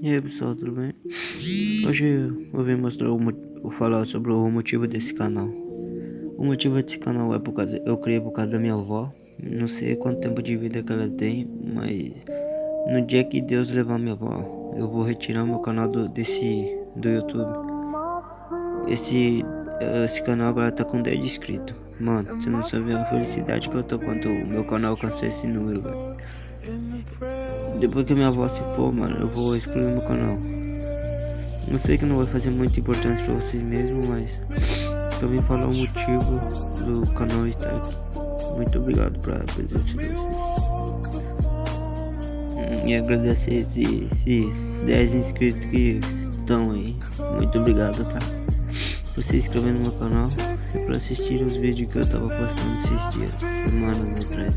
E aí pessoal, tudo bem? Hoje eu vim mostrar vou falar sobre o motivo desse canal. O motivo desse canal é eu criei por causa da minha avó. Não sei quanto tempo de vida que ela tem, mas no dia que Deus levar minha avó, eu vou retirar meu canal do YouTube. Esse canal agora tá com 10 inscritos. Mano, você não sabe a felicidade que eu tô quando o meu canal alcançou esse número, velho. Depois que minha avó se for, mano, eu vou excluir meu canal. Eu sei que não vai fazer muita importância pra vocês mesmo, mas só vim falar o motivo do canal estar aqui. Muito obrigado pela presença de vocês. E agradecer esses 10 inscritos que estão aí. Muito obrigado, tá? Por se inscrever no meu canal e por assistir os vídeos que eu tava postando esses dias, semanas atrás.